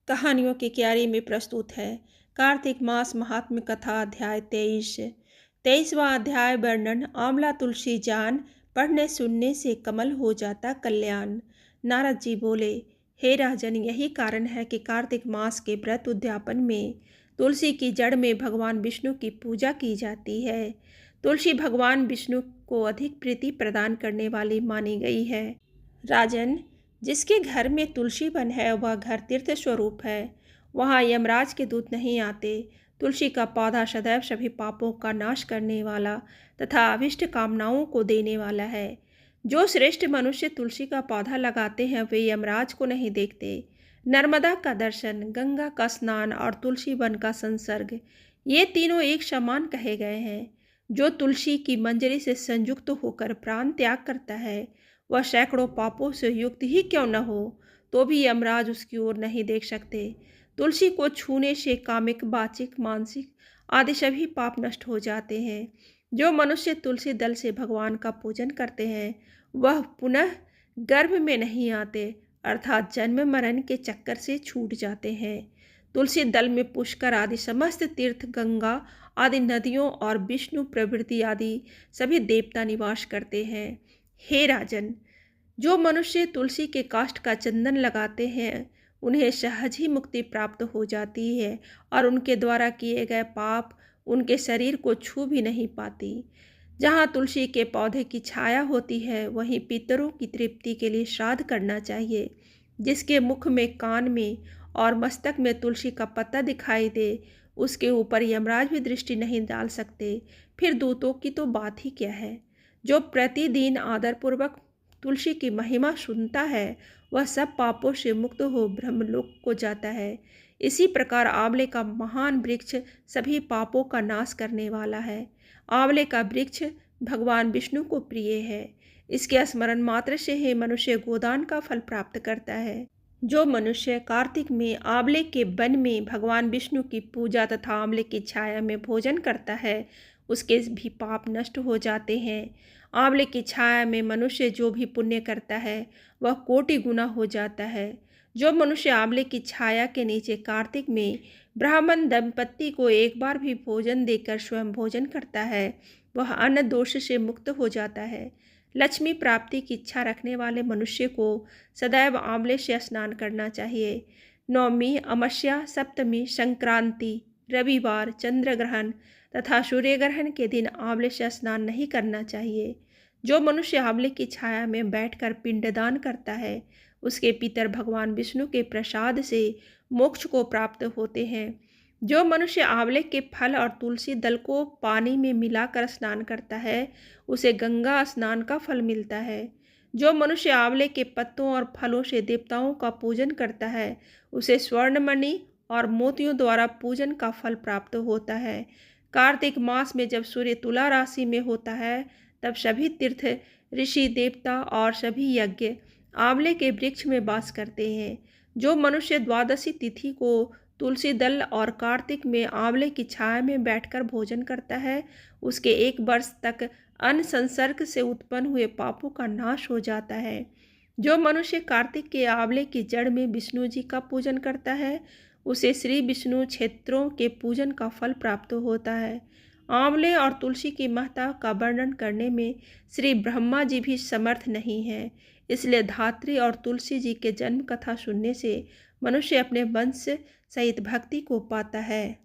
कहानियों की क्यारी में प्रस्तुत है कार्तिक मास महात्म्य कथा अध्याय 23वां अध्याय वर्णन। आंवला तुलसी जान, पढ़ने सुनने से कमल हो जाता कल्याण। नारद जी बोले, हे राजन, यही कारण है कि कार्तिक मास के व्रत उद्यापन में तुलसी की जड़ में भगवान विष्णु की पूजा की जाती है। तुलसी भगवान विष्णु को अधिक प्रीति प्रदान करने वाली मानी गई है। राजन, जिसके घर में तुलसी वन है वह घर तीर्थ स्वरूप है। वहाँ यमराज के दूत नहीं आते। तुलसी का पौधा सदैव सभी पापों का नाश करने वाला तथा अभिष्ट कामनाओं को देने वाला है। जो श्रेष्ठ मनुष्य तुलसी का पौधा लगाते हैं वे यमराज को नहीं देखते। नर्मदा का दर्शन, गंगा का स्नान और तुलसी वन का संसर्ग, ये तीनों एक समान कहे गए हैं। जो तुलसी की मंजरी से संयुक्त होकर प्राण त्याग करता है वह सैकड़ों पापों से युक्त ही क्यों न हो तो भी यमराज उसकी ओर नहीं देख सकते। तुलसी को छूने से कामिक, वाचिक, मानसिक आदि सभी पाप नष्ट हो जाते हैं। जो मनुष्य तुलसी दल से भगवान का पूजन करते हैं वह पुनः गर्भ में नहीं आते, अर्थात जन्म मरण के चक्कर से छूट जाते हैं। तुलसी दल में पुष्कर आदि समस्त तीर्थ, गंगा आदि नदियों और विष्णु प्रभृति आदि सभी देवता निवास करते हैं। हे राजन, जो मनुष्य तुलसी के काष्ठ का चंदन लगाते हैं उन्हें सहज ही मुक्ति प्राप्त हो जाती है और उनके द्वारा किए गए पाप उनके शरीर को छू भी नहीं पाती। जहाँ तुलसी के पौधे की छाया होती है वहीं पितरों की तृप्ति के लिए श्राद्ध करना चाहिए। जिसके मुख में, कान में और मस्तक में तुलसी का पत्ता दिखाई दे उसके ऊपर यमराज भी दृष्टि नहीं डाल सकते, फिर दूतों की तो बात ही क्या है। जो प्रतिदिन आदरपूर्वक तुलसी की महिमा सुनता है वह सब पापों से मुक्त हो ब्रह्मलोक को जाता है। इसी प्रकार आंवले का महान वृक्ष सभी पापों का नाश करने वाला है। आंवले का वृक्ष भगवान विष्णु को प्रिय है। इसके स्मरण मात्र से ही मनुष्य गोदान का फल प्राप्त करता है। जो मनुष्य कार्तिक में आंवले के वन में भगवान विष्णु की पूजा तथा आंवले की छाया में भोजन करता है उसके भी पाप नष्ट हो जाते हैं। आंवले की छाया में मनुष्य जो भी पुण्य करता है वह कोटि गुना हो जाता है। जो मनुष्य आंवले की छाया के नीचे कार्तिक में ब्राह्मण दंपत्ति को एक बार भी भोजन देकर स्वयं भोजन करता है वह अन्न दोष से मुक्त हो जाता है। लक्ष्मी प्राप्ति की इच्छा रखने वाले मनुष्य को सदैव आंवले से स्नान करना चाहिए। नवमी, अमावस्या, सप्तमी, संक्रांति, रविवार, चंद्र ग्रहण तथा सूर्य ग्रहण के दिन आंवले से स्नान नहीं करना चाहिए। जो मनुष्य आंवले की छाया में बैठकर पिंडदान करता है उसके पितर भगवान विष्णु के प्रसाद से मोक्ष को प्राप्त होते हैं। जो मनुष्य आंवले के फल और तुलसी दल को पानी में मिलाकर स्नान करता है उसे गंगा स्नान का फल मिलता है। जो मनुष्य आंवले के पत्तों और फलों से देवताओं का पूजन करता है उसे स्वर्णमणि और मोतियों द्वारा पूजन का फल प्राप्त होता है। कार्तिक मास में जब सूर्य तुला राशि में होता है तब सभी तीर्थ, ऋषि, देवता और सभी यज्ञ आंवले के वृक्ष में वास करते हैं। जो मनुष्य द्वादशी तिथि को तुलसी दल और कार्तिक में आंवले की छाया में बैठकर भोजन करता है उसके 1 वर्ष तक अन्न संसर्ग से उत्पन्न हुए पापों का नाश हो जाता है। जो मनुष्य कार्तिक के आंवले की जड़ में विष्णु जी का पूजन करता है उसे श्री विष्णु क्षेत्रों के पूजन का फल प्राप्त होता है। आंवले और तुलसी की महत्ता का वर्णन करने में श्री ब्रह्मा जी भी समर्थ नहीं हैं। इसलिए धात्री और तुलसी जी के जन्म कथा सुनने से मनुष्य अपने वंश सहित भक्ति को पाता है।